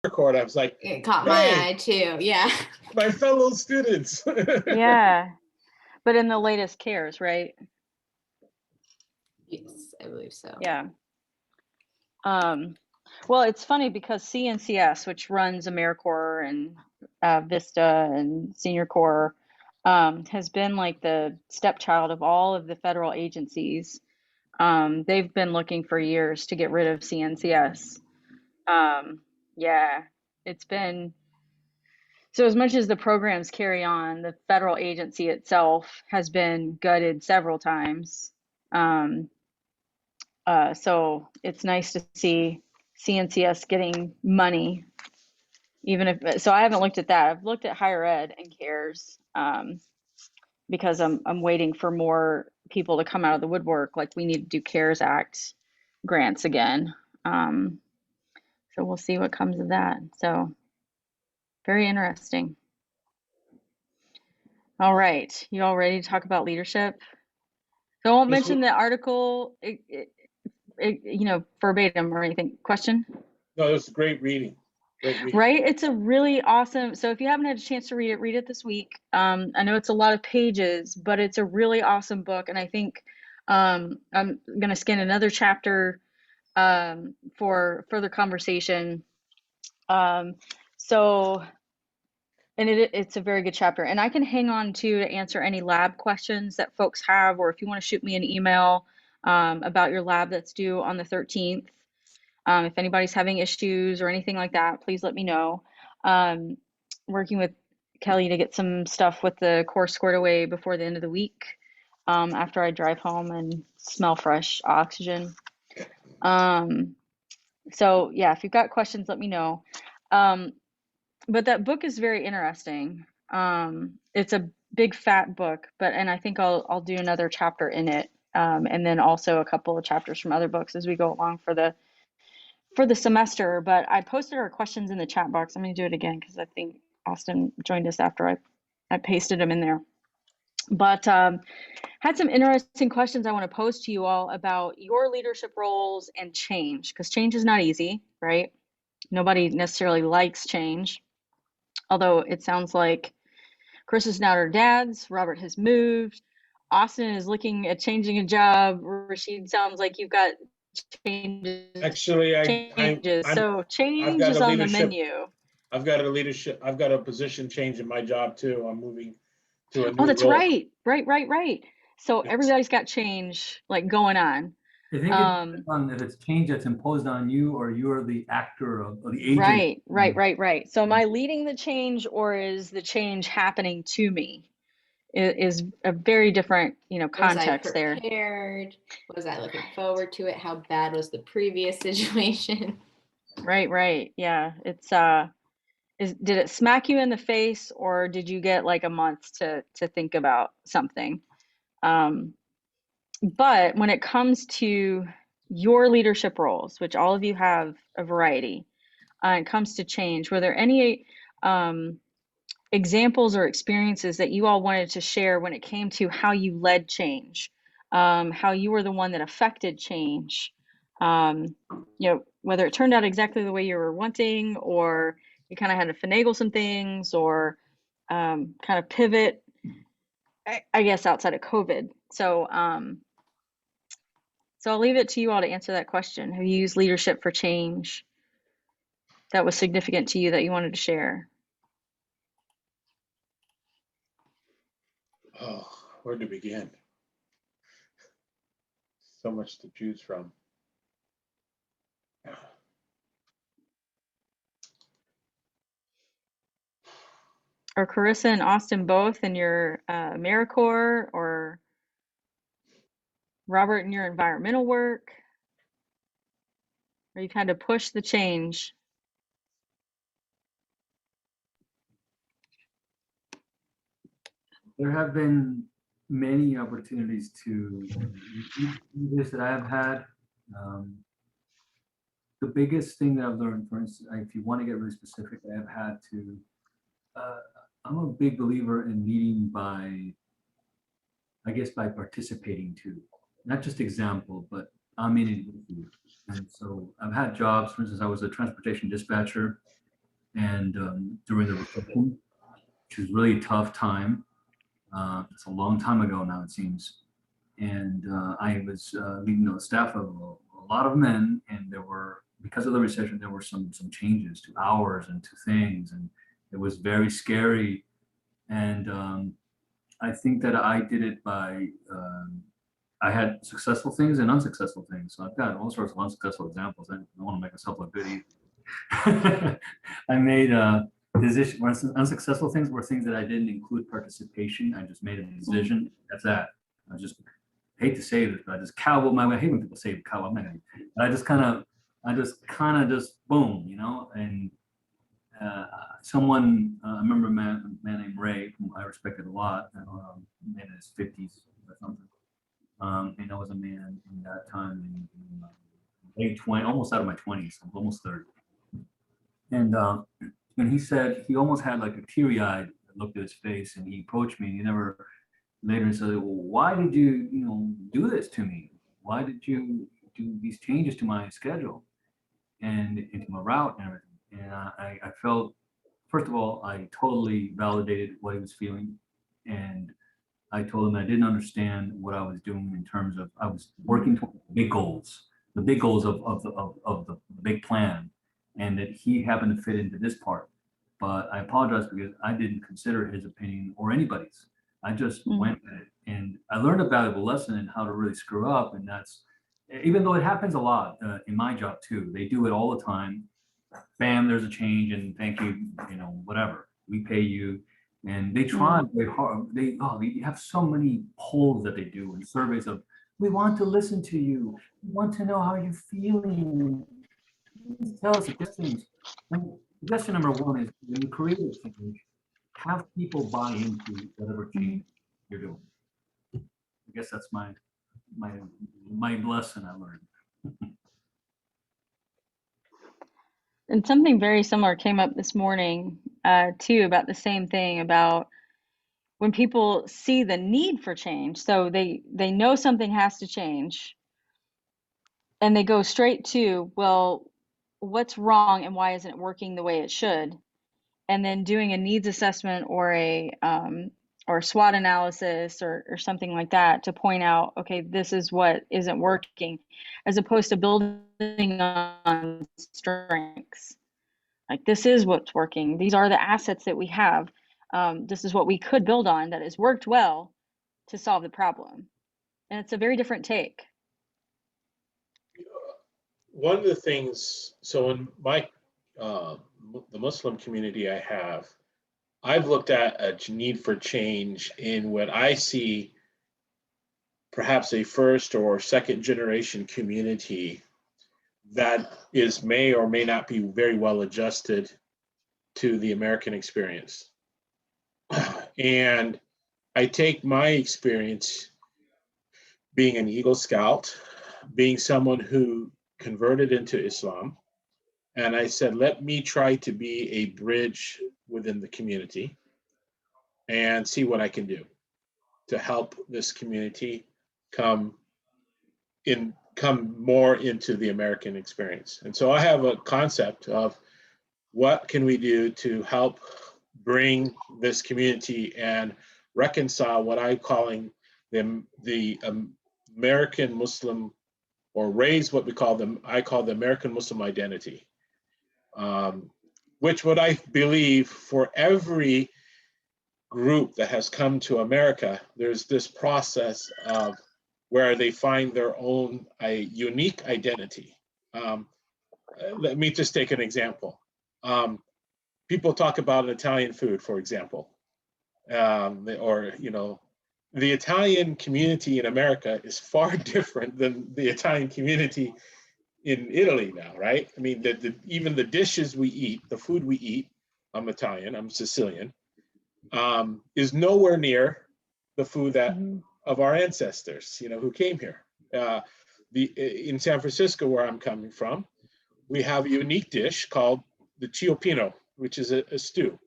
record. I was like, it caught my eye too. Yeah. My fellow students. Yeah. But in the latest CARES, right? Yes, I believe so. Yeah. Well, it's funny because CNCS, which runs AmeriCorps and Vista and Senior Corps, has been like the stepchild of all of the federal agencies. They've been looking for years to get rid of CNCS. Yeah, it's been so as much as the programs carry on, the federal agency itself has been gutted several times. So it's nice to see CNCS getting money, even if, so I haven't looked at that. I've looked at higher ed and CARES, because I'm waiting for more people to come out of the woodwork. Like we need to do CARES Act grants again. So we'll see what comes of that. So very interesting. All right, you all ready to talk about leadership? So I won't mention the article, you know, verbatim or anything. Question? No, it was great reading. Great reading. Right? It's a really awesome. So if you haven't had a chance to read it this week. I know it's a lot of pages, but it's a really awesome book. And I think I'm going to scan another chapter for further conversation. So, and it's a very good chapter. And I can hang on to answer any lab questions that folks have, or if you want to shoot me an email about your lab that's due on the 13th. If anybody's having issues or anything like that, please let me know. Working with Kelly to get some stuff with the course squared away before the end of the week, after I drive home and smell fresh oxygen. So yeah, if you've got questions, let me know. But that book is very interesting. It's a big fat book, and I think I'll do another chapter in it, and then also a couple of chapters from other books as we go along for the semester. But I posted our questions in the chat box. I'm going to do it again because I think Austin joined us after I pasted them in there. But had some interesting questions I want to pose to you all about your leadership roles and change, because change is not easy, right? Nobody necessarily likes change, although it sounds like Chris is now at her dad's, Robert has moved, Austin is looking at changing a job, Rashid sounds like you've got changes. Actually, So change is on the menu. I've got a position change in my job too. I'm moving to a new Oh, that's role. right. So yes. Everybody's got change like going on. I think it depends on if it's change that's imposed on you or you're the actor of the agent. Right. So am I leading the change or is the change happening to me? It is a very different, context there. Was I prepared? Was I looking forward to it? How bad was the previous situation? Right. Yeah. It's did it smack you in the face or did you get like a month to think about something? But when it comes to your leadership roles, which all of you have a variety, it comes to change, were there any examples or experiences that you all wanted to share when it came to how you led change, how you were the one that affected change, whether it turned out exactly the way you were wanting or you kind of had to finagle some things or kind of pivot, I guess, outside of COVID. So I'll leave it to you all to answer that question. Have you used leadership for change that was significant to you that you wanted to share? Oh, where to begin? So much to choose from. Are Carissa and Austin both in your AmeriCorps, or Robert in your environmental work? Or you've had to push the change? There have been many opportunities to do this that I have had. The biggest thing that I've learned, for instance, if you want to get really specific, I have had to, I'm a big believer in leading by participating too. Not just example, but I'm in it with you. And so I've had jobs, for instance, I was a transportation dispatcher and during the recession, which was really a tough time. It's a long time ago now, it seems. And I was leading the staff of a lot of men, and there were, because of the recession, there were some changes to hours and to things, and it was very scary. And I think that I did it by I had successful things and unsuccessful things. So I've got all sorts of unsuccessful examples. I don't want to make myself look good either. I made decision. Unsuccessful things were things that I didn't include participation. I just made a decision. That's that. I just hate to say this, but I just cowboy my way. I hate when people say cowboy. I'm not gonna. But I just kind of just boom, you know. And someone, I remember a man named Ray, whom I respected a lot, in his 50s or something. And I was a man in that time, in late 20, almost out of my 20s, almost 30. And he said, he almost had like a teary-eyed look at his face, and he approached me, and he never later said, well, why did you, do this to me? Why did you do these changes to my schedule and into my route and everything? And I felt, first of all, I totally validated what he was feeling. And I told him I didn't understand what I was doing in terms of, I was working toward big goals, the big goals of the big plan, and that he happened to fit into this part. But I apologize because I didn't consider his opinion or anybody's. I just went with it. And I learned a valuable lesson in how to really screw up. And that's, even though it happens a lot in my job too, they do it all the time. Bam, there's a change and thank you, whatever. We pay you. And they try very hard. They have so many polls that they do and surveys of, we want to listen to you. We want to know how you're feeling. Please tell us suggestions. And suggestion number one is when you create a change, have people buy into whatever change you're doing. I guess that's my lesson I learned. And something very similar came up this morning, too, about the same thing, about when people see the need for change. So they know something has to change, and they go straight to, well, what's wrong and why isn't it working the way it should? And then doing a needs assessment or a SWOT analysis or something like that to point out, okay, this is what isn't working, as opposed to building on strengths. Like, this is what's working. These are the assets that we have. This is what we could build on that has worked well to solve the problem. And it's a very different take. One of the things, so in my the Muslim community I have, I've looked at a need for change in what I see perhaps a first or second generation community that may or may not be very well adjusted to the American experience. And I take my experience being an Eagle Scout, being someone who converted into Islam, and I said, let me try to be a bridge within the community and see what I can do to help this community come more into the American experience. And so I have a concept of what can we do to help bring this community and reconcile what I'm calling the American Muslim, or raise what I call the American Muslim identity, which what I believe for every group that has come to America, there's this process of where they find their own unique identity. Let me just take an example. People talk about Italian food, for example, the Italian community in America is far different than the Italian community in Italy now, right? I mean, even the dishes we eat, the food we eat, I'm Italian, I'm Sicilian, is nowhere near the food that of our ancestors, who came here. In San Francisco, where I'm coming from, we have a unique dish called the ciopino, which is a stew.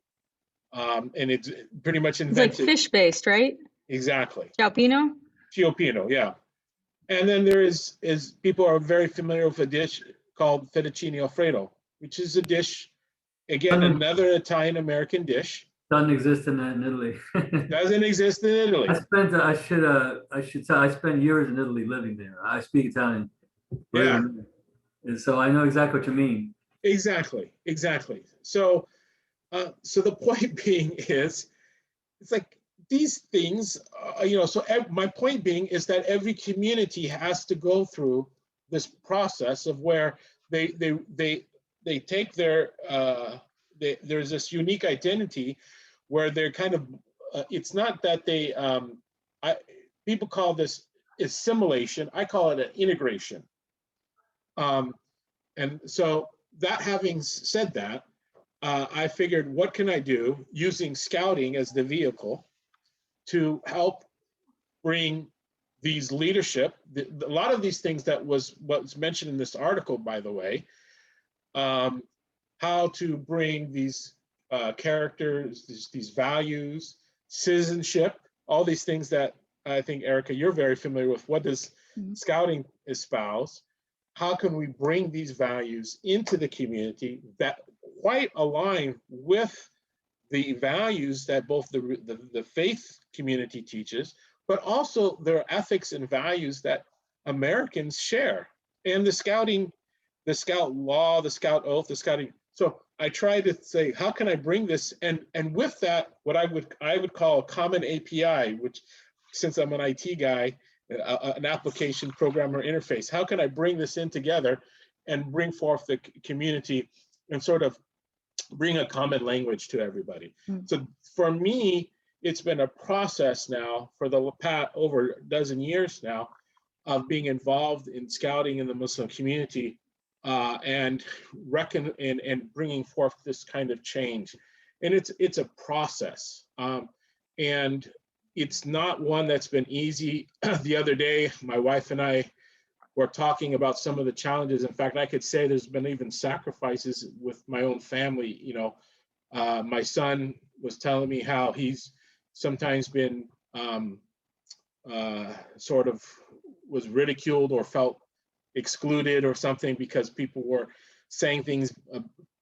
And it's pretty much invented. It's like fish-based, right? Exactly. Ciopino? Ciopino, yeah. And then there is people are very familiar with a dish called fettuccine alfredo, which is a dish Again, another Italian American dish. Doesn't exist in Italy. Doesn't exist in Italy. I spent years in Italy living there. I speak Italian. Yeah, And so I know exactly what you mean. exactly. So, so the point being is, it's like these things, so my point being is that every community has to go through this process of where they take their, there's this unique identity where they're kind of, it's not that they, people call this assimilation, I call it an integration. And so that having said that, I figured, what can I do using scouting as the vehicle to help bring these leadership, a lot of these things that was what's mentioned in this article, by the way, how to bring these characters, these values, citizenship, all these things that I think, Erica, you're very familiar with. What does scouting espouse? How can we bring these values into the community that quite align with the values that both the faith community teaches, but also their ethics and values that Americans share, and the scout law, the scout oath, the scouting. So I try to say, how can I bring this, and with that, what I would call a common API, which, since I'm an IT guy, an application programmer interface, how can I bring this in together and bring forth the community and sort of bring a common language to everybody? So for me, it's been a process now for the over a dozen years now of being involved in scouting in the Muslim community, and bringing forth this kind of change. And it's a process, and it's not one that's been easy. The other day, my wife and I were talking about some of the challenges. In fact, I could say there's been even sacrifices with my own family. My son was telling me how he's sometimes been sort of was ridiculed or felt excluded or something because people were saying things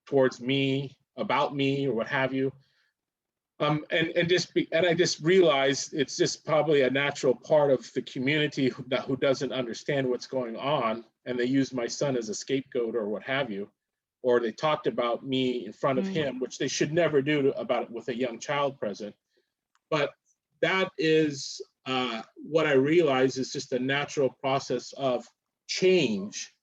towards me, about me, or what have you. And I just realized it's just probably a natural part of the community who doesn't understand what's going on, and they use my son as a scapegoat or what have you, or they talked about me in front of him, which they should never do about it with a young child present. But that is what I realize is just a natural process of change.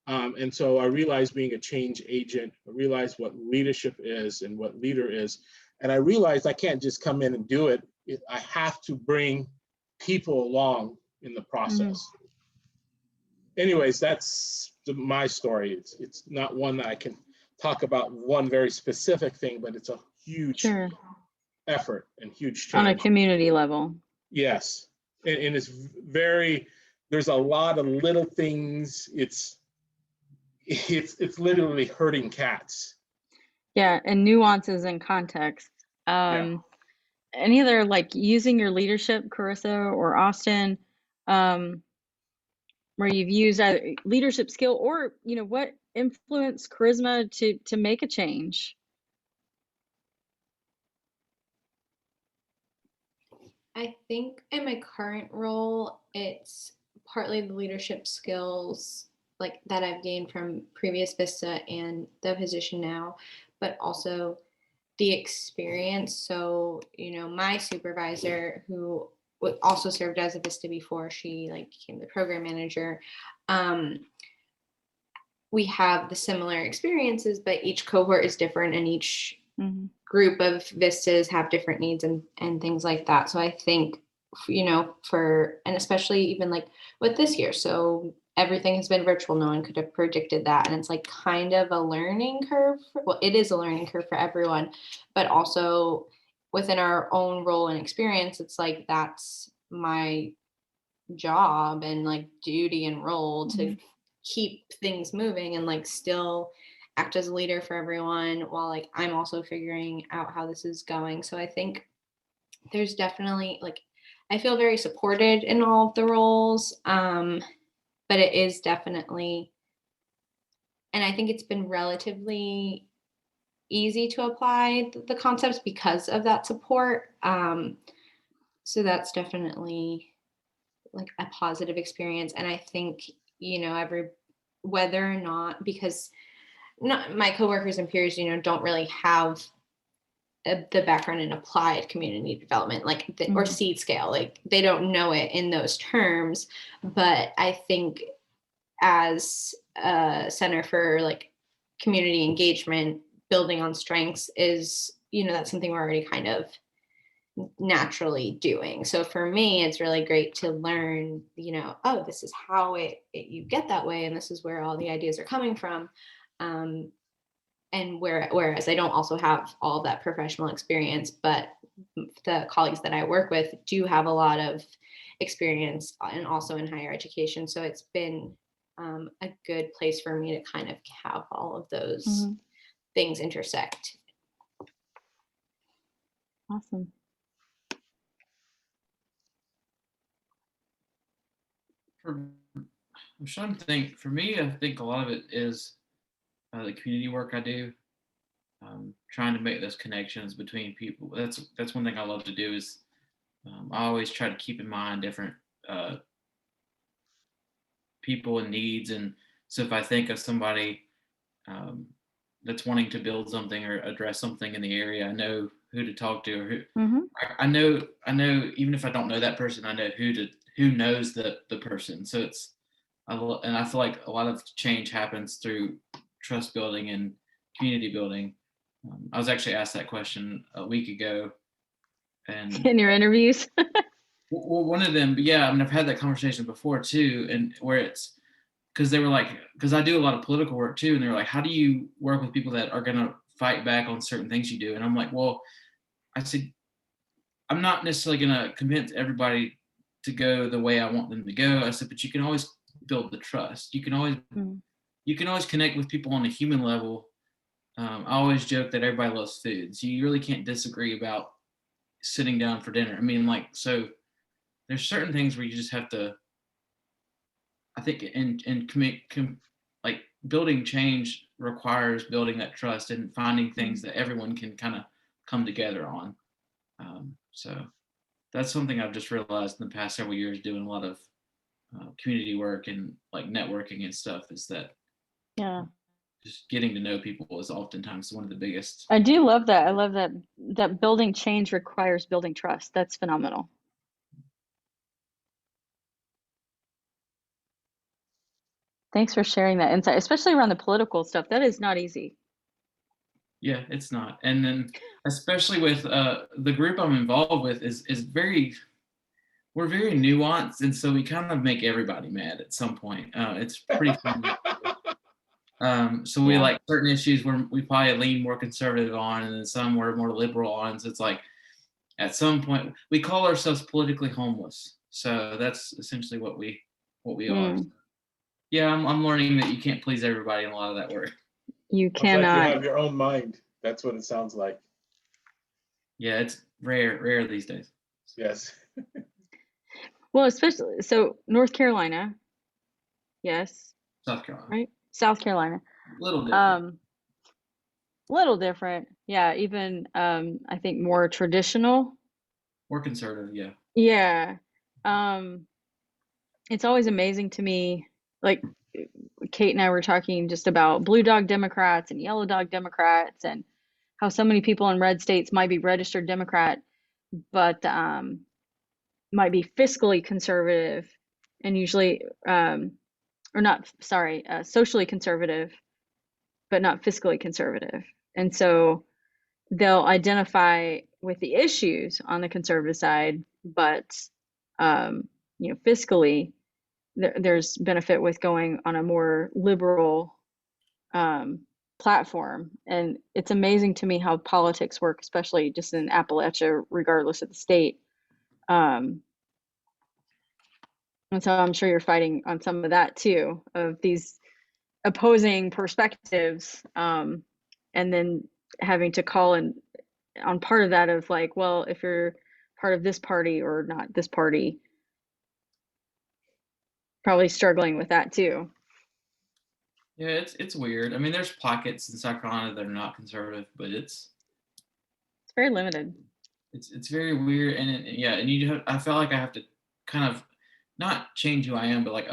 And so I realized, being a change agent, I realized what leadership is and what leader is. And I realized I can't just come in and do it. I have to bring people along in the process. Anyways, that's my story. It's not one that I can talk about one very specific thing, but it's a huge effort and huge change. On a community level. Yes. And it's there's a lot of little things. It's literally herding cats. Yeah, and nuances and context. Any other, like, using your leadership, Carissa or Austin, where you've used either leadership skill or, what influence, charisma to make a change? I think in my current role, it's partly the leadership skills like that I've gained from previous Vista and the position now, but also the experience. So, my supervisor, who also served as a Vista before she became the program manager, we have the similar experiences, but each cohort is different, and each group of Vistas have different needs and things like that. So I think, and especially even with this year, so everything has been virtual. No one could have predicted that. And it's kind of a learning curve. Well, it is a learning curve for everyone, but also within our own role and experience, it's that's my job and duty and role to keep things moving and still act as a leader for everyone while I'm also figuring out how this is going. So I think there's definitely I feel very supported in all of the roles, but it is definitely, and I think it's been relatively easy to apply the concepts because of that support. So that's definitely like a positive experience. And I think, whether or not, because my coworkers and peers, don't really have the background in applied community development, like or seed scale, like they don't know it in those terms. But I think as a center for like community engagement, building on strengths is, that's something we're already kind of naturally doing. So for me, it's really great to learn, oh, this is how you get that way, and this is where all the ideas are coming from. And whereas I don't also have all of that professional experience, but the colleagues that I work with do have a lot of experience and also in higher education. So it's been a good place for me to kind of have all of those things intersect. Awesome. I'm trying to think. For me, I think a lot of it is the community work I do. Trying to make those connections between people. That's one thing I love to do is I always try to keep in mind different people and needs. And so if I think of somebody that's wanting to build something or address something in the area, I know who to talk to, or who I know even if I don't know that person, I know who knows the person. So and I feel like a lot of change happens through trust building and community building. I was actually asked that question a week ago, and in your interviews. well, one of them, yeah, I mean, I've had that conversation before too, and where it's because they were like, because I do a lot of political work too, and they were like, how do you work with people that are going to fight back on certain things you do? And I'm like, well, I said, I'm not necessarily going to convince everybody to go the way I want them to go. I said, but you can always build the trust. You can always connect with people on a human level. I always joke that everybody loves food, so you really can't disagree about sitting down for dinner. I mean, like, so there's certain things where you just have to, I think, like building change requires building that trust and finding things that everyone can kind of come together on. So that's something I've just realized in the past several years doing a lot of community work and like networking and stuff, is that just getting to know people is oftentimes one of the biggest. I do love that. I love that building change requires building trust. That's phenomenal. Thanks for sharing that insight, especially around the political stuff. That is not easy. Yeah, it's not. And then especially with the group I'm involved with is we're very nuanced, and so we kind of make everybody mad at some point. It's pretty fun. So we like certain issues where we probably lean more conservative on, and then some we're more liberal on. So it's like at some point we call ourselves politically homeless. So that's essentially what we are. So, yeah, I'm learning that you can't please everybody in a lot of that work. You It's cannot. like you have your own mind. That's what it sounds like. Yeah, it's rare these days. Yes. Well, especially so North Carolina. Yes. South Carolina. Right? South Carolina. Little different. Little different. Yeah, even I think more traditional. More conservative, yeah. Yeah. It's always amazing to me, like Kate and I were talking just about blue dog Democrats and yellow dog Democrats, and how so many people in red states might be registered Democrat, but might be fiscally conservative, and usually, or not, sorry, socially conservative, but not fiscally conservative. And so they'll identify with the issues on the conservative side, but fiscally, there's benefit with going on a more liberal platform. And it's amazing to me how politics work, especially just in Appalachia, regardless of the state. And so I'm sure you're fighting on some of that too, of these opposing perspectives, and then having to call in on part of that of like, well, if you're part of this party or not this party, probably struggling with that too. Yeah, it's weird. I mean, there's pockets in South Carolina that are not conservative, but It's very limited. it's very weird, and yeah, and I feel like I have to kind of not change who I am, but like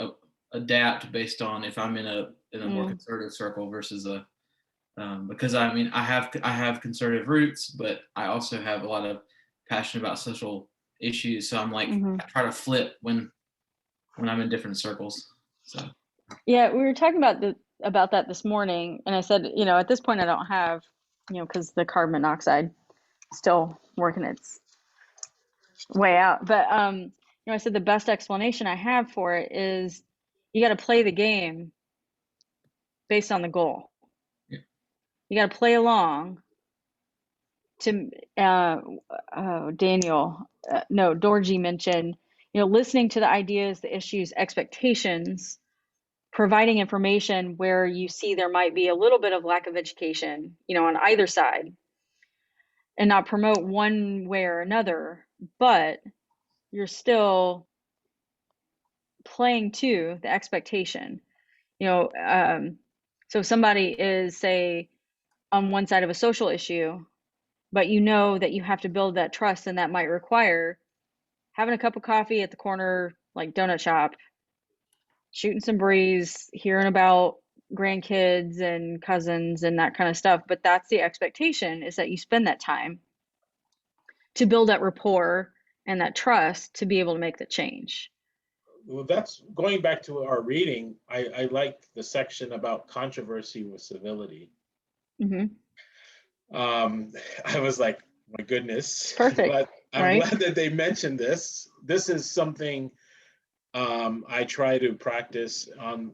adapt based on if I'm in a more conservative circle versus a because I mean I have conservative roots, but I also have a lot of passion about social issues. So I'm like I try to flip when I'm in different circles. So Yeah, we were talking about that this morning, and I said, at this point I don't have, because the carbon monoxide still working its way out. But I said the best explanation I have for it is you got to play the game based on the goal. yeah. You got to play along to Daniel, no, Dorji mentioned, listening to the ideas, the issues, expectations, providing information where you see there might be a little bit of lack of education, on either side, and not promote one way or another, but you're still playing to the expectation. So somebody is, say, on one side of a social issue, but that you have to build that trust, and that might require having a cup of coffee at the corner, like donut shop, shooting some breeze, hearing about grandkids and cousins and that kind of stuff. But that's the expectation, is that you spend that time to build that rapport and that trust to be able to make the change. Well, that's going back to our reading. I like the section about controversy with civility. I was like, my goodness. Perfect. I'm glad that they mentioned this. This is something I try to practice on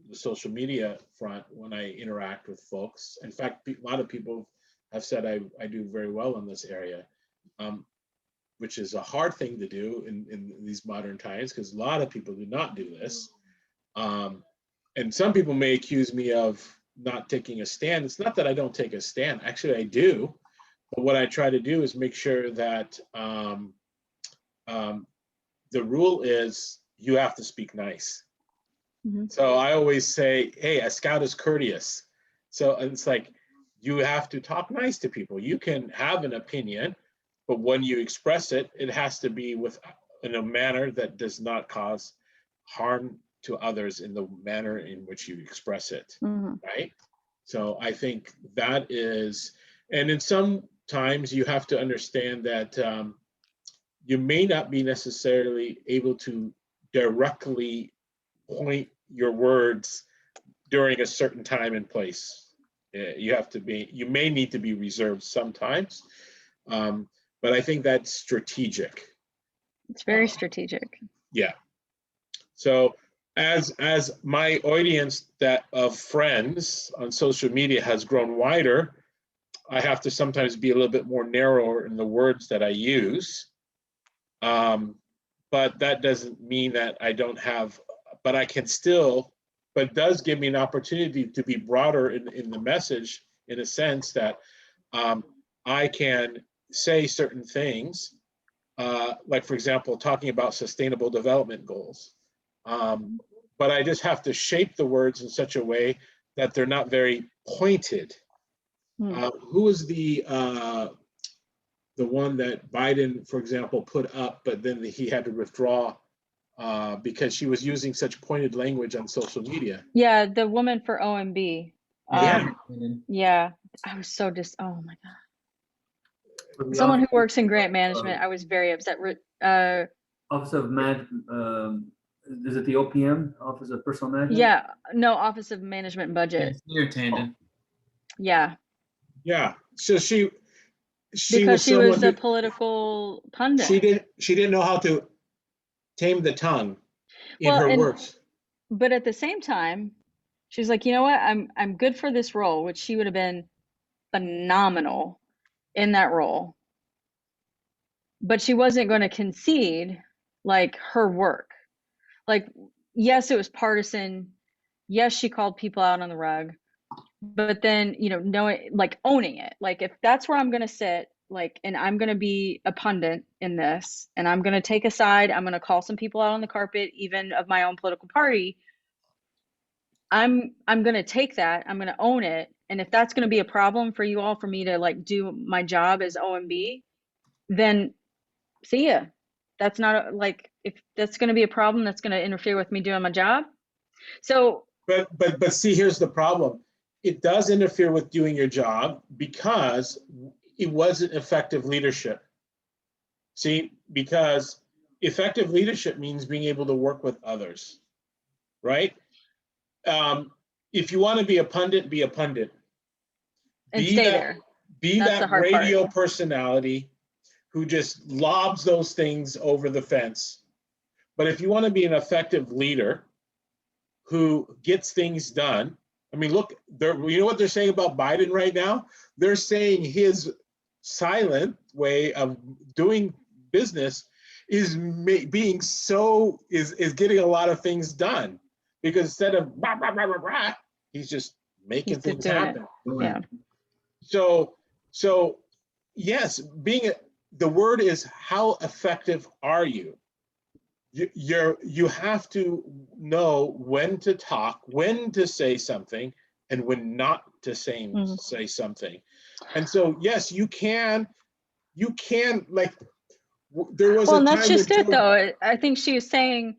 the social media front when I interact with folks. In fact, a lot of people have said I do very well in this area, which is a hard thing to do in these modern times, because a lot of people do not do this. And some people may accuse me of not taking a stand. It's not that I don't take a stand. Actually, I do. But what I try to do is make sure that the rule is you have to speak nice. So I always say, hey, a scout is courteous. So it's like, you have to talk nice to people. You can have an opinion, but when you express it, it has to be in a manner that does not cause harm to others in the manner in which you express it, right? So I think that is, and in some times you have to understand that you may not be necessarily able to directly point your words during a certain time and place. You may need to be reserved sometimes, but I think that's strategic. It's very strategic. Yeah. So as my audience of friends on social media has grown wider, I have to sometimes be a little bit more narrower in the words that I use. But that doesn't mean that I don't have, but I can still, but it does give me an opportunity to be broader in the message, in a sense that I can say certain things, like, for example, talking about sustainable development goals. But I just have to shape the words in such a way that they're not very pointed. Who was the one that Biden, for example, put up, but then he had to withdraw because she was using such pointed language on social media? Yeah, the woman for OMB. Yeah, I was so oh my God. Someone who works in grant management, I was very upset. Office of is it the OPM, Office of Personal Management? Yeah, no, Office of Management and Budget. Near Tandon. Yeah. Yeah. So she because she was a political pundit. She didn't know how to tame the tongue in her words. But at the same time, she's like, you know what? I'm good for this role, which she would have been phenomenal in that role. But she wasn't going to concede like her work. Like, yes, it was partisan. Yes, she called people out on the rug. But then, knowing, like, owning it. Like, if that's where I'm going to sit, like, and I'm going to be a pundit in this, and I'm going to take a side, I'm going to call some people out on the carpet, even of my own political party, I'm going to take that, I'm going to own it. And if that's going to be a problem for you all, for me to like do my job as OMB, then see ya. That's not like, if that's going to be a problem, that's going to interfere with me doing my job. So, but see, here's the problem. It does interfere with doing your job because it wasn't effective leadership. See, because effective leadership means being able to work with others, right? If you want to be a pundit, be a pundit. and stay there. Be That's the that hard radio part. personality who just lobs those things over the fence. But if you want to be an effective leader who gets things done, I mean, look, you know what they're saying about Biden right now? They're saying his silent way of doing business is getting a lot of things done, because instead of rah, rah, rah, rah, rah, he's just making things happen. Yeah. So yes, the word is, how effective are you? You have to know when to talk, when to say something, and when not to say something. And so yes, you can like, there was Well, a and time that's just when it though. I think she was saying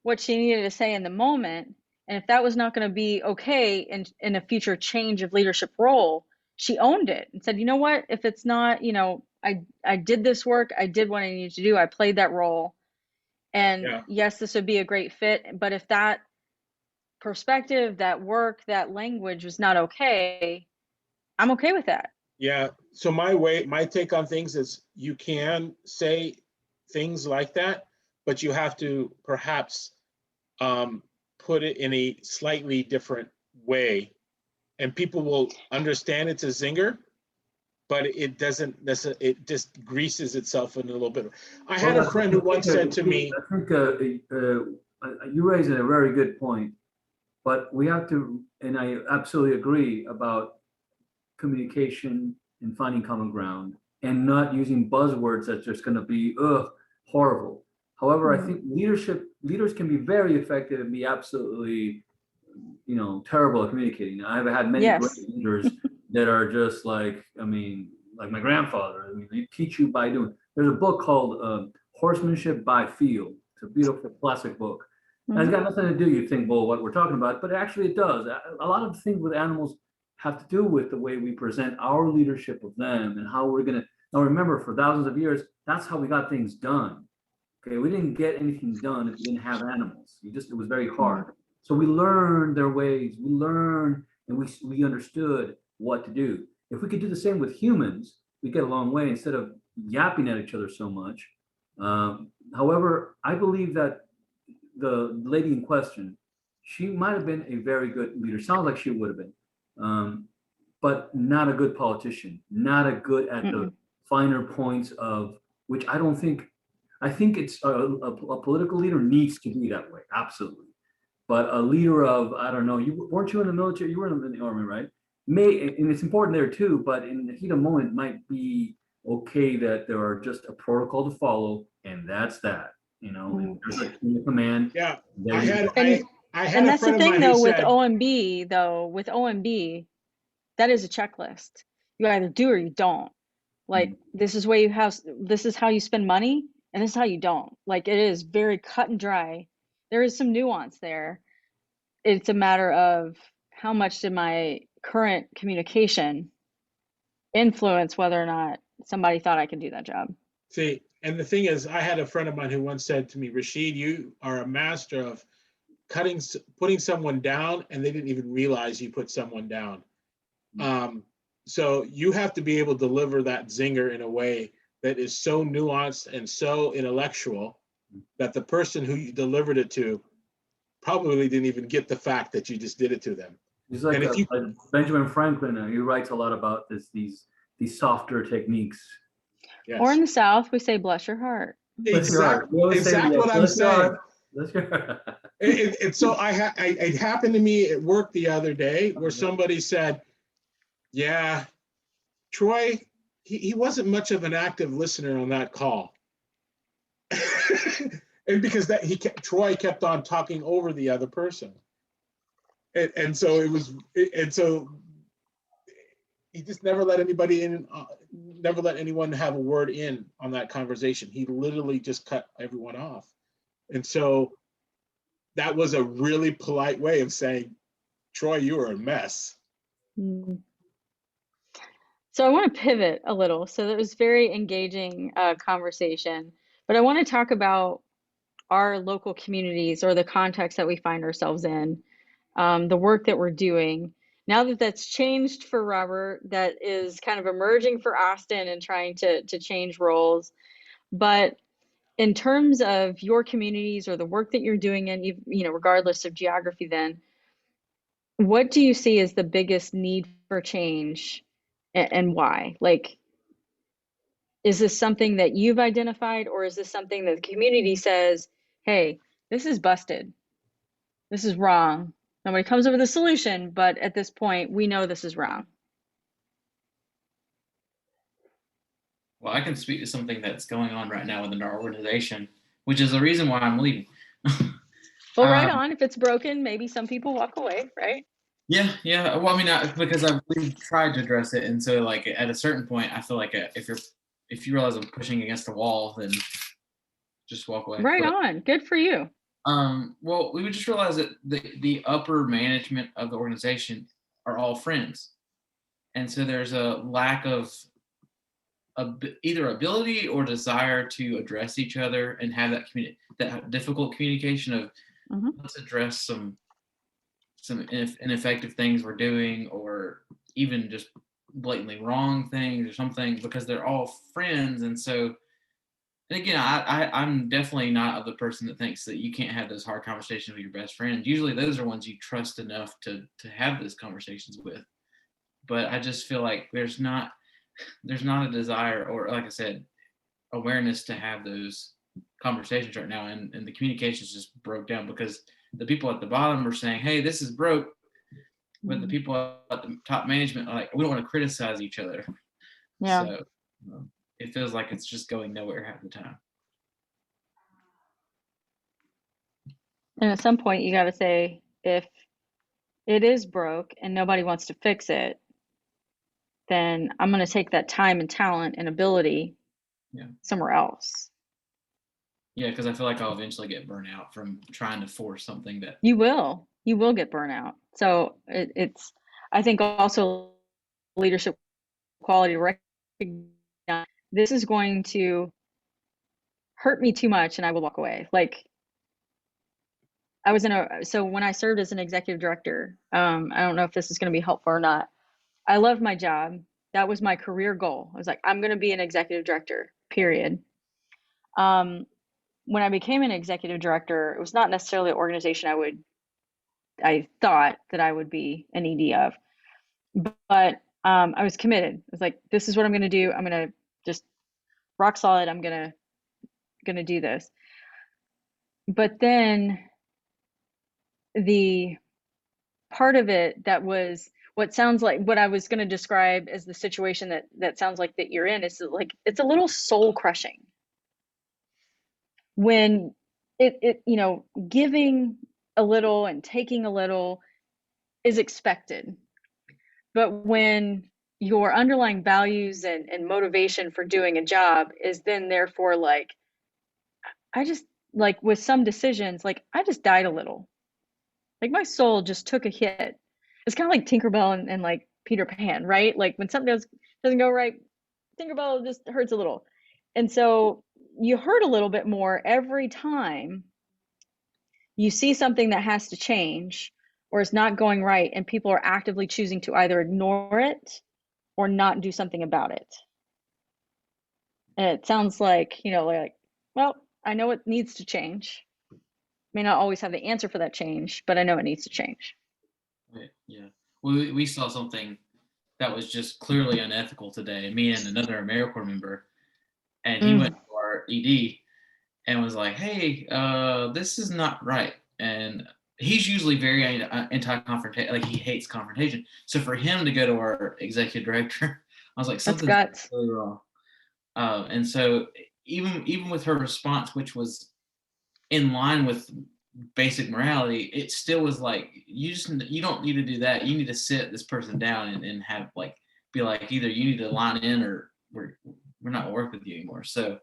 what she needed to say in the moment. And if that was not going to be okay in a future change of leadership role, she owned it and said, you know what, if it's not, you know, I did this work, I did what I needed to do, I played that role. And yes, this would be a great fit. But if that perspective, that work, that language was not okay, I'm okay with that. Yeah. So my take on things is, you can say things like that, but you have to perhaps put it in a slightly different way, and people will understand it's a zinger, but it doesn't necessarily, it just greases itself in a little bit. I had a friend who once said to me, I think you raise a very good point, but we have to, and I absolutely agree about communication and finding common ground, and not using buzzwords that's just going to be horrible. However, I think leaders can be very effective and be absolutely, you know, terrible at communicating. I've had many great leaders that are just like, I mean, like my grandfather. I mean, they teach you by doing. There's a book called Horsemanship by Feel. It's a beautiful classic book. And it's got nothing to do, you think, well, what we're talking about, but actually it does. A lot of things with animals have to do with the way we present our leadership of them, and how we're going to. Now, remember, for thousands of years, that's how we got things done. Okay, we didn't get anything done if we didn't have animals. It was very hard. So we learned their ways. We learned, and we understood what to do. If we could do the same with humans, we get a long way instead of yapping at each other so much. However, I believe that the lady in question, she might have been a very good leader. Sounds like she would have been, but not a good politician. Not a good at the finer points of which I don't think. I think it's a political leader needs to be that way, absolutely. But a leader of, I don't know, weren't you in the military? You were in the army, right? And it's important there too, but in the heat of moment, it might be okay that there are just a protocol to follow, and that's that. You know, and there's a chain of command. Yeah, I had and that's the thing though with OMB though, with OMB, that is a checklist. You either do or you don't. Like this is how you spend money, and this is how you don't. Like it is very cut and dry. There is some nuance there. It's a matter of how much did my current communication influence whether or not somebody thought I could do that job. See, and the thing is, I had a friend of mine who once said to me, Rashid, you are a master of putting someone down, and they didn't even realize you put someone down. So you have to be able to deliver that zinger in a way that is so nuanced and so intellectual that the person who you delivered it to probably didn't even get the fact that you just did it to them. He's like, like Benjamin Franklin. He writes a lot about these softer techniques. Yes. Or in the South, we say, "Bless your heart." Exactly what I'm saying. And so it happened to me at work the other day where somebody said, yeah, Troy, he wasn't much of an active listener on that call. And because Troy kept on talking over the other person. and so it was, and so he just never let anybody in, never let anyone have a word in on that conversation. He literally just cut everyone off. And so that was a really polite way of saying, Troy, you were a mess. Mm. So I want to pivot a little. So that was very engaging conversation, but I want to talk about our local communities or the context that we find ourselves in, the work that we're doing. Now that that's changed for Robert, that is kind of emerging for Austin and trying to change roles. But in terms of your communities or the work that you're doing in, you know, regardless of geography, then what do you see as the biggest need for change and why? Like, is this something that you've identified, or is this something that the community says, hey, this is busted, this is wrong? Nobody comes up with a solution, but at this point, we know this is wrong. Well, I can speak to something that's going on right now within our organization, which is the reason why I'm leaving. Well, right on. If it's broken, maybe some people walk away, right? Yeah. Well, I mean, because we've tried to address it, and so like at a certain point, I feel like if you realize I'm pushing against the wall, then just walk away. Right on. Good for you. Well, we would just realize that the upper management of the organization are all friends, and so there's a lack of either ability or desire to address each other and have that difficult communication of let's address some ineffective things we're doing, or even just blatantly wrong things or something, because they're all friends. And so, and again, I'm definitely not of the person that thinks that you can't have those hard conversations with your best friends. Usually those are ones you trust enough to have those conversations with. But I just feel like there's not a desire, or like I said, awareness to have those conversations right now, and the communications just broke down because the people at the bottom are saying, hey, this is broke, but the people at the top management are like, we don't want to criticize each other. Yeah. So it feels like it's just going nowhere half the time. And at some point you got to say, if it is broke and nobody wants to fix it, then I'm going to take that time and talent and ability somewhere else. Yeah, because I feel like I'll eventually get burnt out from trying to force something that you will get burnout. So it's, I think also leadership quality, recognize this is going to hurt me too much and I will walk away. Like, I was so when I served as an executive director, I don't know if this is going to be helpful or not. I loved my job. That was my career goal. I was like, I'm going to be an executive director, period. When I became an executive director, it was not necessarily an organization I thought that I would be an ED of, but I was committed. I was like, this is what I'm going to do. I'm going to just rock solid. I'm going to do this. But then the part of it that was what sounds like what I was going to describe as the situation that sounds like that you're in is like, it's a little soul crushing when it you know, giving a little and taking a little is expected. But when your underlying values and motivation for doing a job is then therefore like, I just, like with some decisions, like I just died a little. Like my soul just took a hit. It's kind of like Tinkerbell and like Peter Pan, right? Like when something doesn't go right, Tinkerbell just hurts a little. And so you hurt a little bit more every time you see something that has to change or is not going right, and people are actively choosing to either ignore it or not do something about it. And it sounds like, you know, like, well, I know it needs to change. May not always have the answer for that change, but I know it needs to change. Right. Yeah. We saw something that was just clearly unethical today. Me and another AmeriCorps member, and he went to our ED and was like, "Hey, this is not right." And he's usually very anti-confrontation, like he hates confrontation. So for him to go to our executive director, I was like, "Something's really wrong." And so even with her response, which was in line with basic morality, it still was like, you don't need to do that. You need to sit this person down and have like, be like, either you need to line in or we're not gonna work with you anymore. So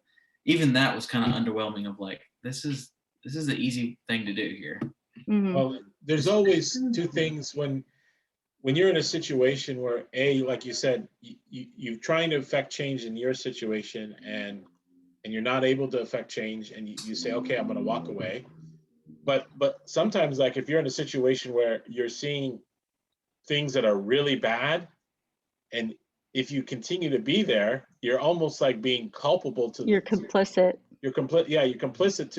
even that was kind of underwhelming of like, this is the easy thing to do here. Well, there's always two things when you're in a situation where like you said, you're trying to affect change in your situation and you're not able to affect change, and you say, okay, I'm going to walk away. But sometimes, like if you're in a situation where you're seeing things that are really bad, and if you continue to be there, you're almost like being culpable to. You're complicit. You're complicit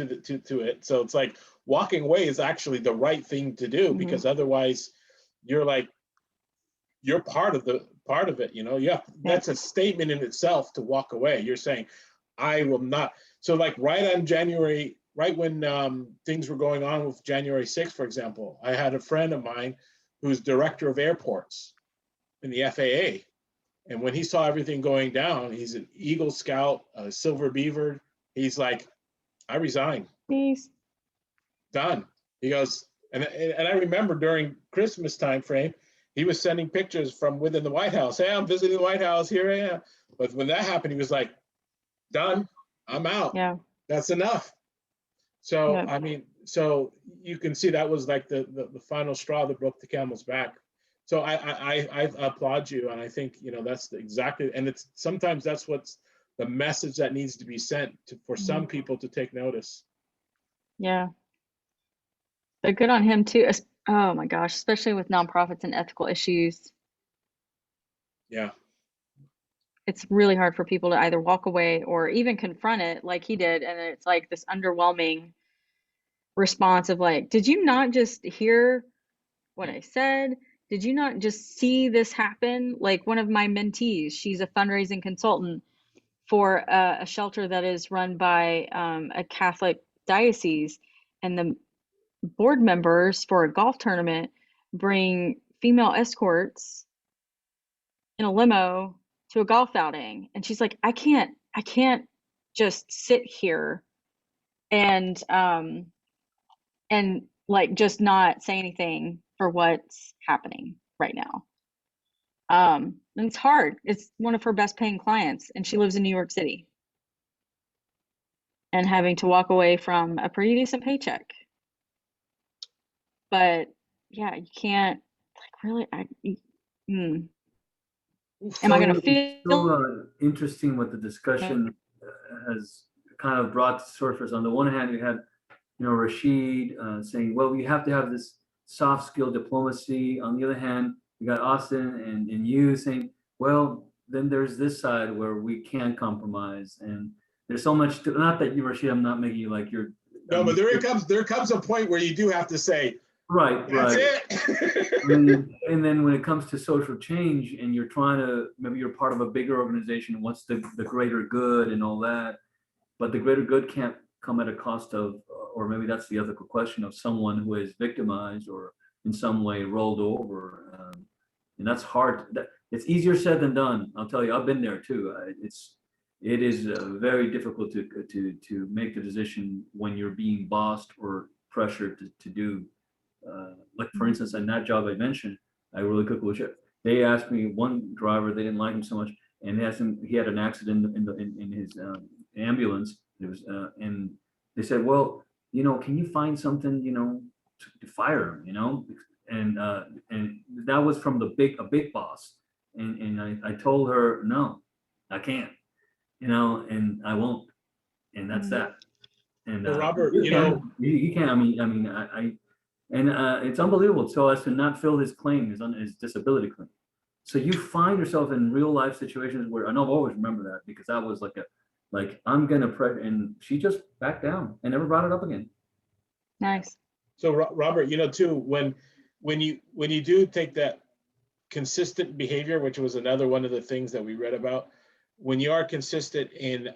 to it. So it's like walking away is actually the right thing to do, because otherwise you're like, you're part of it, you know. Yeah, that's a statement in itself to walk away. You're saying, I will not. So like right when things were going on with January 6th, for example, I had a friend of mine who's director of airports in the FAA. And when he saw everything going down, he's an Eagle Scout, a Silver Beaver. He's like, I resign. Peace. Done. He goes, and I remember during Christmas time frame, he was sending pictures from within the White House. Hey, I'm visiting the White House. Here I am. But when that happened, he was like, done. I'm out. Yeah. That's enough. So, Yeah. I mean, so you can see that was like the final straw that broke the camel's back. So I applaud you. And I think, you know, that's exactly, and it's sometimes that's what's the message that needs to be sent for some people to take notice. Yeah. But good on him too. Oh my gosh, especially with nonprofits and ethical issues. Yeah. It's really hard for people to either walk away or even confront it like he did. And it's like this underwhelming response of like, did you not just hear what I said? Did you not just see this happen? Like one of my mentees, she's a fundraising consultant for a shelter that is run by a Catholic diocese, and the board members for a golf tournament bring female escorts in a limo to a golf outing, and she's like, I can't just sit here and like just not say anything for what's happening right now. And it's hard. It's one of her best paying clients, and she lives in New York City, and having to walk away from a pretty decent paycheck. But yeah, you can't like really. Am I going to feel? So interesting what the discussion has kind of brought to surface. On the one hand, you had, you know, Rashid saying, well, you have to have this soft skill diplomacy. On the other hand, you got Austin and you saying, well, then there's this side where we can compromise, and there's so much to, not that you, Rashid, I'm not making you like you're. No, but there comes a point where you do have to say, right, that's right. it. And then when it comes to social change, and you're trying to, maybe you're part of a bigger organization, what's the greater good and all that, but the greater good can't come at a cost of, or maybe that's the ethical question of someone who is victimized or in some way rolled over, and that's hard. It's easier said than done. I'll tell you, I've been there too. It is very difficult to make the decision when you're being bossed or pressured to do. Like for instance, in that job I mentioned, I really quickly share. They asked me, one driver, they didn't like him so much, and they asked him, he had an accident in his ambulance. It was, and they said, well, you know, can you find something, you know, to fire him, you know, and that was from a big boss, and I told her, no, I can't, you know, and I won't, and that's that. And Well, Robert, you can. I mean, and it's unbelievable. So as to not fill his claim, his disability claim. So you find yourself in real life situations where, I know I've always remember that, because that was like I'm gonna pray, and she just backed down and never brought it up again. Nice. So Robert, you know, too, when you do take that consistent behavior, which was another one of the things that we read about, when you are consistent in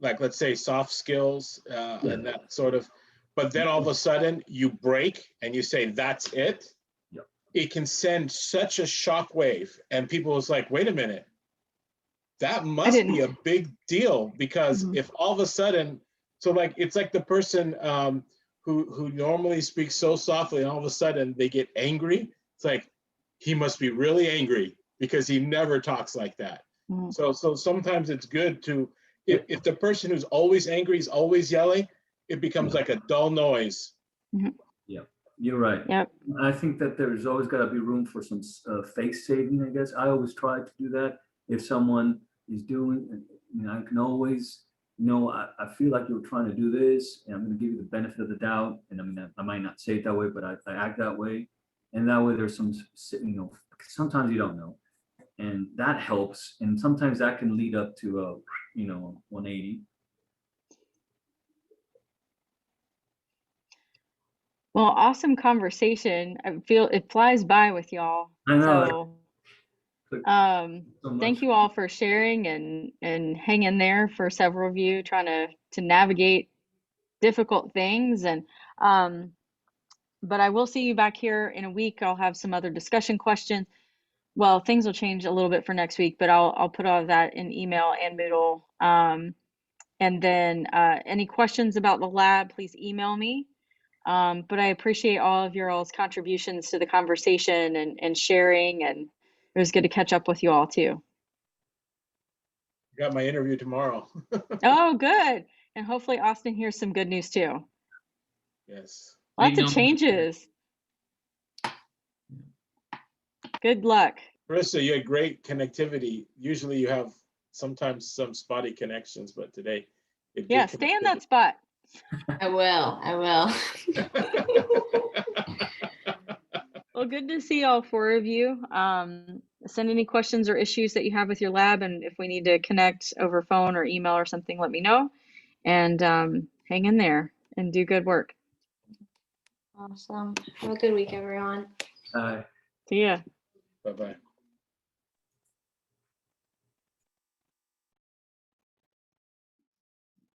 like, let's say soft skills and that sort of, but then all of a sudden you break and you say, that's it. Yep. It can send such a shockwave, and people was like, wait a minute, that must be a big deal, because if all of a sudden, so like, it's like the person who normally speaks so softly, and all of a sudden they get angry. It's like, he must be really angry because he never talks like that. Mhm. So sometimes it's good to, if the person who's always angry is always yelling, it becomes like a dull noise. Yeah, you're right. Yep. I think that there's always got to be room for some face saving, I guess. I always try to do that. If someone is doing, I can always, I feel like you're trying to do this, and I'm going to give you the benefit of the doubt. And I mean, I might not say it that way, but I act that way. And that way there's some, sometimes you don't know. And that helps. And sometimes that can lead up to a, 180. Well, awesome conversation. I feel it flies by with y'all. I know. So, thank you all for sharing and hanging there for several of you trying to navigate difficult things. And but I will see you back here in a week. I'll have some other discussion questions. Well, things will change a little bit for next week, but I'll put all of that in email and Moodle. And then any questions about the lab, please email me. But I appreciate all of your all's contributions to the conversation and sharing, and it was good to catch up with you all too. Got my interview tomorrow. Oh, good. And hopefully Austin hears some good news too. Yes. Lots of changes. Good luck. Marissa, you had great connectivity. Usually you have sometimes some spotty connections, but today. Yeah, stay in that spot. I will. Well, good to see all four of you. Send any questions or issues that you have with your lab, and if we need to connect over phone or email or something, let me know. And hang in there and do good work. Awesome. Have a good week, everyone. Bye. See ya. Bye-bye.